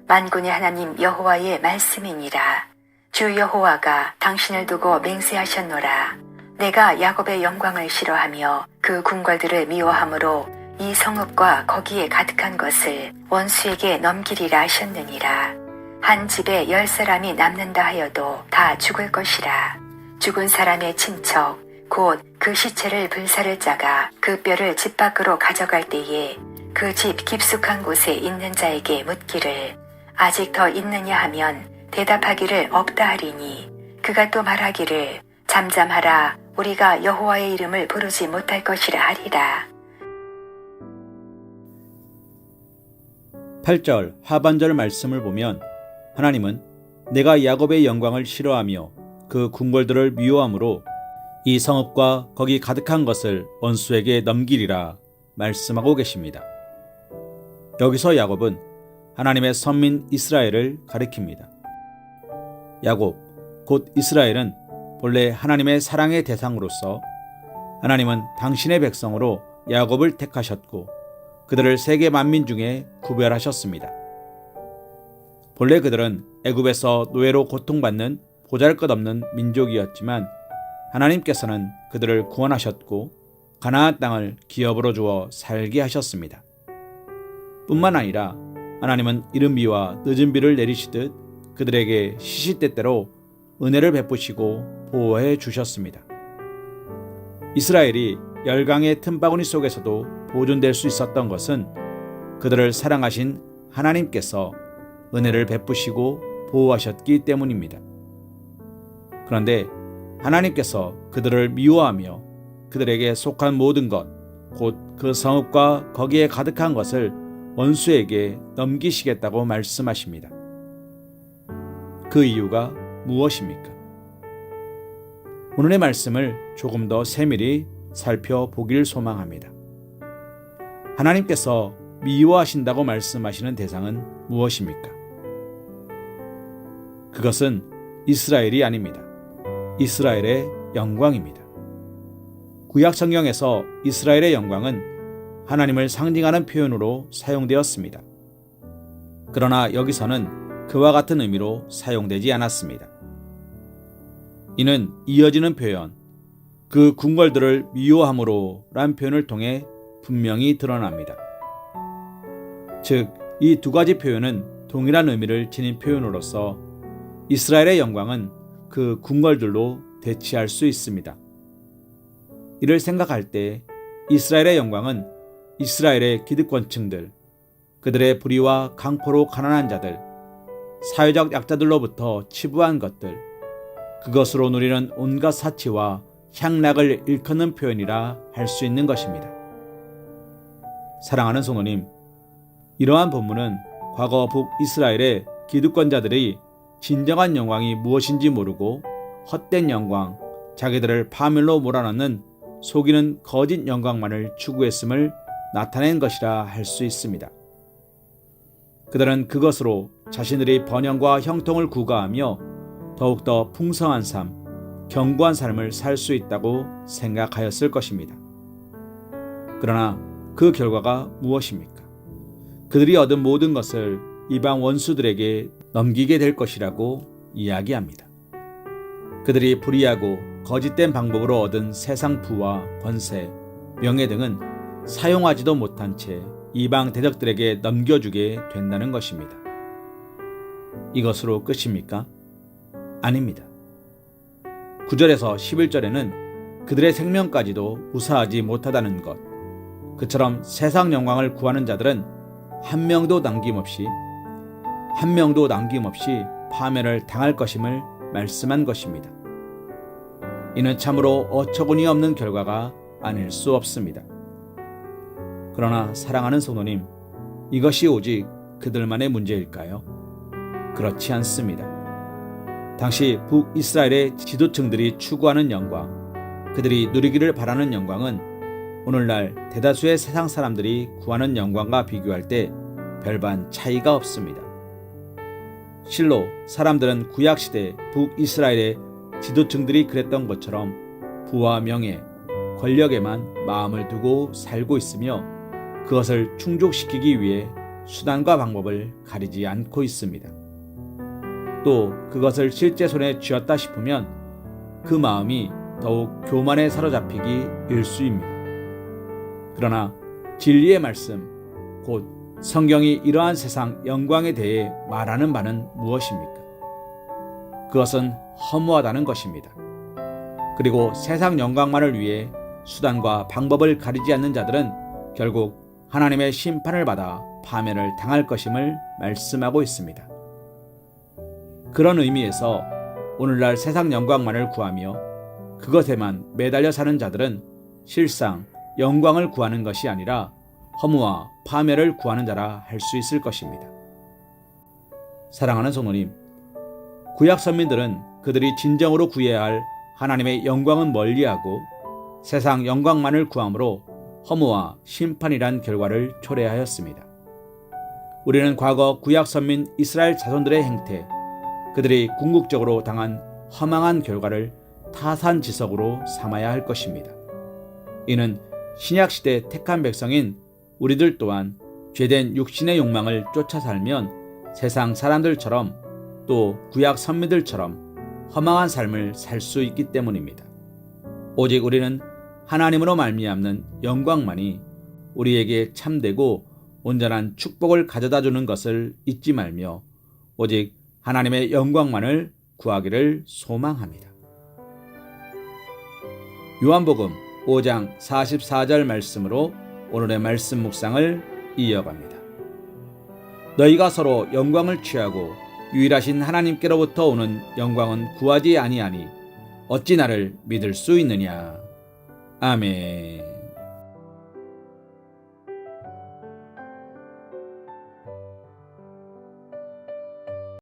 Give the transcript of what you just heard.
만군의 하나님 여호와의 말씀이니라. 주 여호와가 당신을 두고 맹세하셨노라. 내가 야곱의 영광을 싫어하며 그 궁궐들을 미워함으로 이 성읍과 거기에 가득한 것을 원수에게 넘기리라 하셨느니라. 한 집에 10사람이 남는다 하여도 다 죽을 것이라. 죽은 사람의 친척 곧 그 시체를 불사를 짜가 그 뼈를 집 밖으로 가져갈 때에 그 집 깊숙한 곳에 있는 자에게 묻기를 아직 더 있느냐 하면 대답하기를 없다 하리니 그가 또 말하기를 잠잠하라 우리가 여호와의 이름을 부르지 못할 것이라 하리라. 8절 하반절 말씀을 보면 하나님은 내가 야곱의 영광을 싫어하며 그 궁궐들을 미워함으로 이 성읍과 거기 가득한 것을 원수에게 넘기리라 말씀하고 계십니다. 여기서 야곱은 하나님의 선민 이스라엘을 가리킵니다. 야곱, 곧 이스라엘은 본래 하나님의 사랑의 대상으로서 하나님은 당신의 백성으로 야곱을 택하셨고 그들을 세계 만민 중에 구별하셨습니다. 본래 그들은 애굽에서 노예로 고통받는 보잘것없는 민족이었지만 하나님께서는 그들을 구원하셨고 가나안 땅을 기업으로 주어 살게 하셨습니다. 뿐만 아니라 하나님은 이른 비와 늦은 비를 내리시듯 그들에게 시시때때로 은혜를 베푸시고 보호해 주셨습니다. 이스라엘이 열강의 틈바구니 속에서도 보존될 수 있었던 것은 그들을 사랑하신 하나님께서 은혜를 베푸시고 보호하셨기 때문입니다. 그런데 하나님께서 그들을 미워하며 그들에게 속한 모든 것, 곧 그 성읍과 거기에 가득한 것을 원수에게 넘기시겠다고 말씀하십니다. 그 이유가 무엇입니까? 오늘의 말씀을 조금 더 세밀히 살펴보길 소망합니다. 하나님께서 미워하신다고 말씀하시는 대상은 무엇입니까? 그것은 이스라엘이 아닙니다. 이스라엘의 영광입니다. 구약 성경에서 이스라엘의 영광은 하나님을 상징하는 표현으로 사용되었습니다. 그러나 여기서는 그와 같은 의미로 사용되지 않았습니다. 이는 이어지는 표현, 그 궁궐들을 미워함으로 란 표현을 통해 분명히 드러납니다. 즉, 이 두 가지 표현은 동일한 의미를 지닌 표현으로서 이스라엘의 영광은 그 궁궐들로 대치할 수 있습니다. 이를 생각할 때 이스라엘의 영광은 이스라엘의 기득권층들, 그들의 불의와 강포로 가난한 자들, 사회적 약자들로부터 치부한 것들, 그것으로 누리는 온갖 사치와 향락을 일컫는 표현이라 할 수 있는 것입니다. 사랑하는 성도님, 이러한 본문은 과거 북이스라엘의 기득권자들이 진정한 영광이 무엇인지 모르고 헛된 영광, 자기들을 파멸로 몰아넣는 속이는 거짓 영광만을 추구했음을 나타낸 것이라 할 수 있습니다. 그들은 그것으로 자신들이 번영과 형통을 구가하며 더욱더 풍성한 삶, 견고한 삶을 살 수 있다고 생각하였을 것입니다. 그러나 그 결과가 무엇입니까? 그들이 얻은 모든 것을 이방 원수들에게 넘기게 될 것이라고 이야기합니다. 그들이 불의하고 거짓된 방법으로 얻은 세상 부와 권세, 명예 등은 사용하지도 못한 채 이방 대적들에게 넘겨주게 된다는 것입니다. 이것으로 끝입니까? 아닙니다. 9절에서 11절에는 그들의 생명까지도 무사하지 못하다는 것, 그처럼 세상 영광을 구하는 자들은 한 명도 남김없이 파멸을 당할 것임을 말씀한 것입니다. 이는 참으로 어처구니 없는 결과가 아닐 수 없습니다. 그러나 사랑하는 성도님, 이것이 오직 그들만의 문제일까요? 그렇지 않습니다. 당시 북이스라엘의 지도층들이 추구하는 영광, 그들이 누리기를 바라는 영광은 오늘날 대다수의 세상 사람들이 구하는 영광과 비교할 때 별반 차이가 없습니다. 실로 사람들은 구약시대 북이스라엘의 지도층들이 그랬던 것처럼 부와 명예, 권력에만 마음을 두고 살고 있으며 그것을 충족시키기 위해 수단과 방법을 가리지 않고 있습니다. 또 그것을 실제 손에 쥐었다 싶으면 그 마음이 더욱 교만에 사로잡히기 일쑤입니다. 그러나 진리의 말씀, 곧 성경이 이러한 세상 영광에 대해 말하는 바는 무엇입니까? 그것은 허무하다는 것입니다. 그리고 세상 영광만을 위해 수단과 방법을 가리지 않는 자들은 결국 하나님의 심판을 받아 파멸을 당할 것임을 말씀하고 있습니다. 그런 의미에서 오늘날 세상 영광만을 구하며 그것에만 매달려 사는 자들은 실상 영광을 구하는 것이 아니라 허무와 파멸을 구하는 자라 할 수 있을 것입니다. 사랑하는 성도님, 구약 선민들은 그들이 진정으로 구해야 할 하나님의 영광은 멀리하고 세상 영광만을 구함으로 허무와 심판이란 결과를 초래하였습니다. 우리는 과거 구약 선민 이스라엘 자손들의 행태, 그들이 궁극적으로 당한 허망한 결과를 타산지석으로 삼아야 할 것입니다. 이는 신약시대 택한 백성인 우리들 또한 죄된 육신의 욕망을 쫓아 살면 세상 사람들처럼 또 구약 선민들처럼 허망한 삶을 살 수 있기 때문입니다. 오직 우리는 하나님으로 말미암는 영광만이 우리에게 참되고 온전한 축복을 가져다 주는 것을 잊지 말며 오직 하나님의 영광만을 구하기를 소망합니다. 요한복음 5장 44절 말씀으로 오늘의 말씀 묵상을 이어갑니다. 너희가 서로 영광을 취하고 유일하신 하나님께로부터 오는 영광은 구하지 아니하니 어찌 나를 믿을 수 있느냐. 아멘.